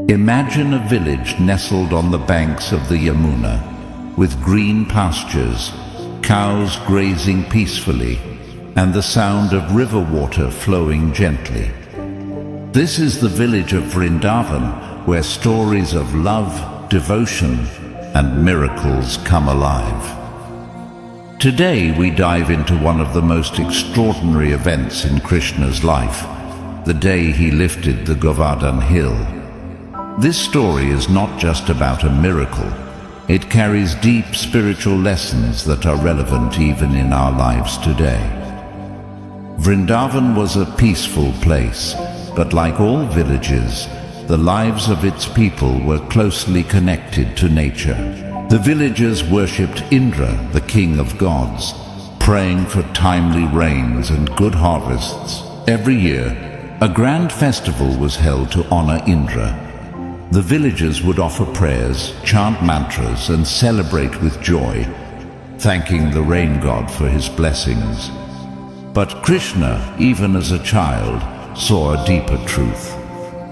Imagine a village nestled on the banks of the Yamuna, with green pastures, cows grazing peacefully, and the sound of river water flowing gently. This is the village of Vrindavan, where stories of love, devotion, and miracles come alive. Today we dive into one of the most extraordinary events in Krishna's life, the day he lifted the Govardhan Hill. This story is not just about a miracle. It carries deep spiritual lessons that are relevant even in our lives today. Vrindavan was a peaceful place, but like all villages, the lives of its people were closely connected to nature. The villagers worshipped Indra, the king of gods, praying for timely rains and good harvests. Every year, a grand festival was held to honor Indra. The villagers would offer prayers, chant mantras, and celebrate with joy, thanking the rain god for his blessings. But Krishna, even as a child, saw a deeper truth.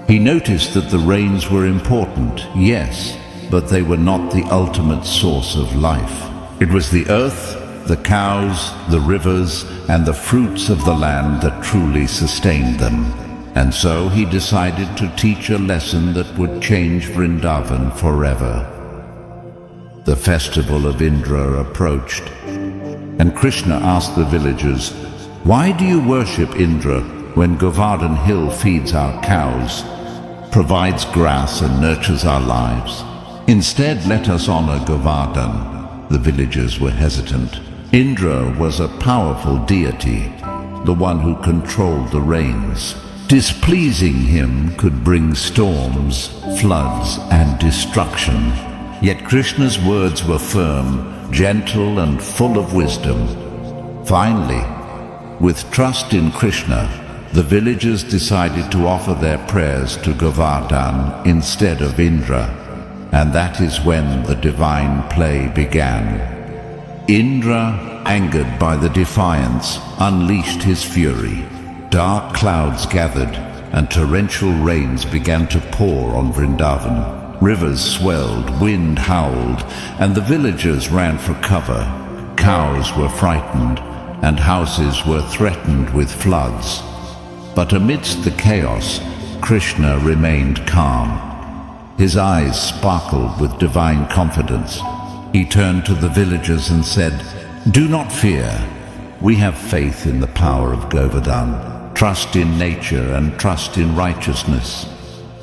He noticed that the rains were important, yes, but they were not the ultimate source of life. It was the earth, the cows, the rivers, and the fruits of the land that truly sustained them. And so he decided to teach a lesson that would change Vrindavan forever. The festival of Indra approached, and Krishna asked the villagers, "Why do you worship Indra when Govardhan Hill feeds our cows, provides grass and nurtures our lives? Instead, let us honor Govardhan." The villagers were hesitant. Indra was a powerful deity, the one who controlled the rains. Displeasing him could bring storms, floods, and destruction. Yet Krishna's words were firm, gentle, and full of wisdom. Finally, with trust in Krishna, the villagers decided to offer their prayers to Govardhan instead of Indra, and that is when the divine play began. Indra, angered by the defiance, unleashed his fury. Dark clouds gathered, and torrential rains began to pour on Vrindavan. Rivers swelled, wind howled, and the villagers ran for cover. Cows were frightened, and houses were threatened with floods. But amidst the chaos, Krishna remained calm. His eyes sparkled with divine confidence. He turned to the villagers and said, "Do not fear. We have faith in the power of Govardhan. Trust in nature and trust in righteousness."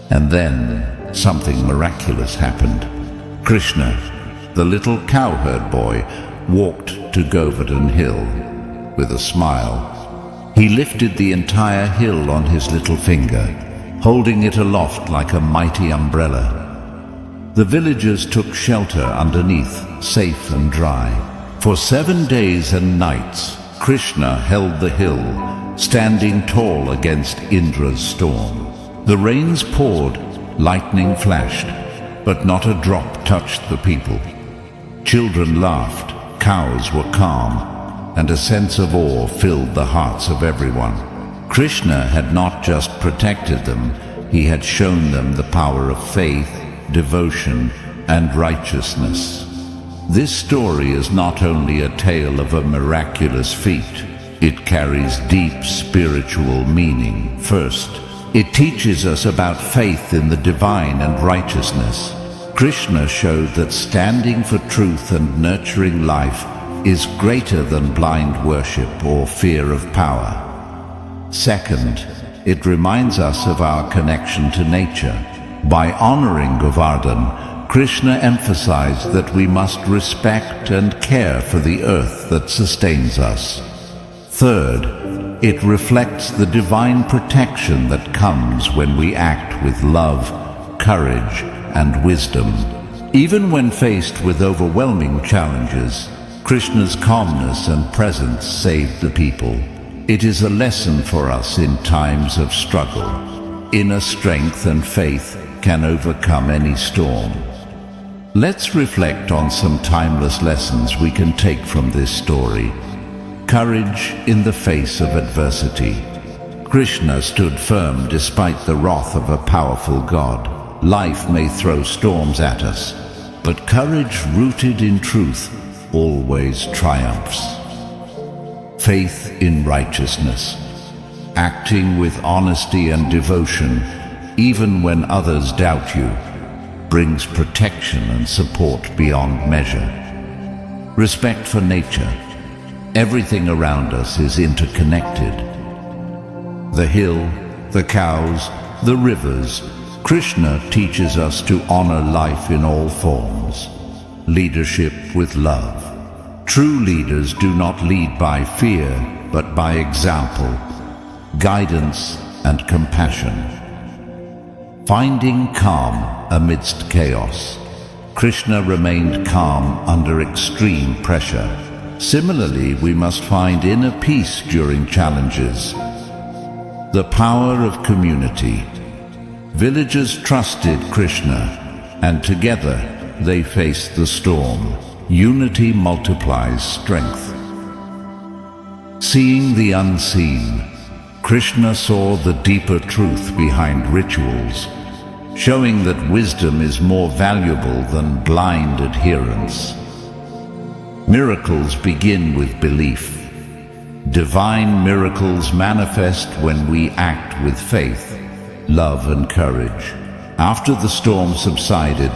And then something miraculous happened. Krishna, the little cowherd boy, walked to Govardhan Hill with a smile. He lifted the entire hill on his little finger, holding it aloft like a mighty umbrella. The villagers took shelter underneath, safe and dry. For 7 days and nights, Krishna held the hill, standing tall against Indra's storm. The rains poured, lightning flashed, but not a drop touched the people. Children laughed, cows were calm, and a sense of awe filled the hearts of everyone. Krishna had not just protected them, he had shown them the power of faith, devotion, and righteousness. This story is not only a tale of a miraculous feat, it carries deep spiritual meaning. First, it teaches us about faith in the divine and righteousness. Krishna showed that standing for truth and nurturing life is greater than blind worship or fear of power. Second, it reminds us of our connection to nature. By honoring Govardhan, Krishna emphasized that we must respect and care for the earth that sustains us. Third, it reflects the divine protection that comes when we act with love, courage, and wisdom. Even when faced with overwhelming challenges, Krishna's calmness and presence saved the people. It is a lesson for us in times of struggle. Inner strength and faith can overcome any storm. Let's reflect on some timeless lessons we can take from this story. Courage in the face of adversity. Krishna stood firm despite the wrath of a powerful god. life may throw storms at us, but courage rooted in truth always triumphs. Faith in righteousness, acting with honesty and devotion, even when others doubt you, brings protection and support beyond measure. Respect for nature. Everything around us is interconnected. The hill, the cows, the rivers. Krishna teaches us to honor life in all forms. Leadership with love. True leaders do not lead by fear, but by example, guidance, and compassion. Finding calm amidst chaos. Krishna remained calm under extreme pressure. Similarly, we must find inner peace during challenges. The power of community. Villagers trusted Krishna, and together they faced the storm. Unity multiplies strength. Seeing the unseen. Krishna saw the deeper truth behind rituals, showing that wisdom is more valuable than blind adherence. Miracles begin with belief. Divine miracles manifest when we act with faith, love, and courage. After the storm subsided,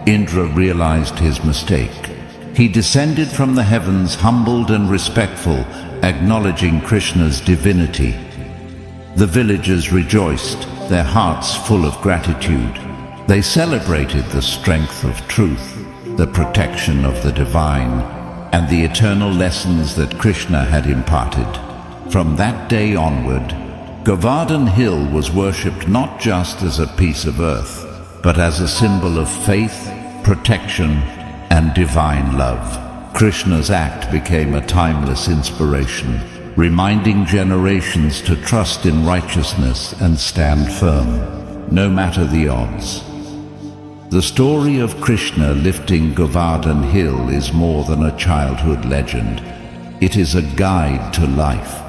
Indra realized his mistake. He descended from the heavens humbled and respectful, acknowledging Krishna's divinity. The villagers rejoiced, their hearts full of gratitude. They celebrated the strength of truth, the protection of the divine, and the eternal lessons that Krishna had imparted. From that day onward, Govardhan Hill was worshipped not just as a piece of earth, but as a symbol of faith, protection, and divine love. Krishna's act became a timeless inspiration, reminding generations to trust in righteousness and stand firm, no matter the odds. The story of Krishna lifting Govardhan Hill is more than a childhood legend. It is a guide to life.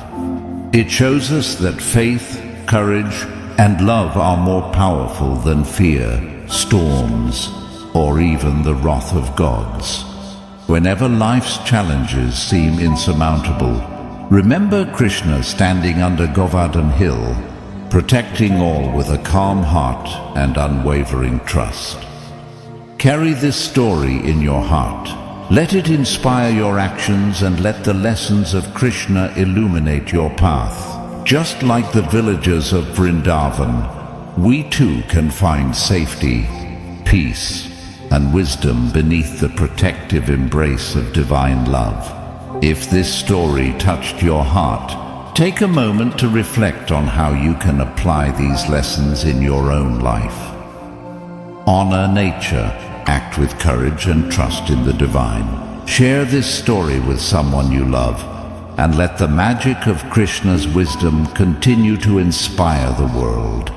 It shows us that faith, courage, and love are more powerful than fear, storms, or even the wrath of gods. Whenever life's challenges seem insurmountable, remember Krishna standing under Govardhan Hill, protecting all with a calm heart and unwavering trust. Carry this story in your heart. Let it inspire your actions and let the lessons of Krishna illuminate your path. Just like the villagers of Vrindavan, we too can find safety, peace, and wisdom beneath the protective embrace of divine love. If this story touched your heart, take a moment to reflect on how you can apply these lessons in your own life. Honor nature, act with courage and trust in the divine. Share this story with someone you love, and let the magic of Krishna's wisdom continue to inspire the world.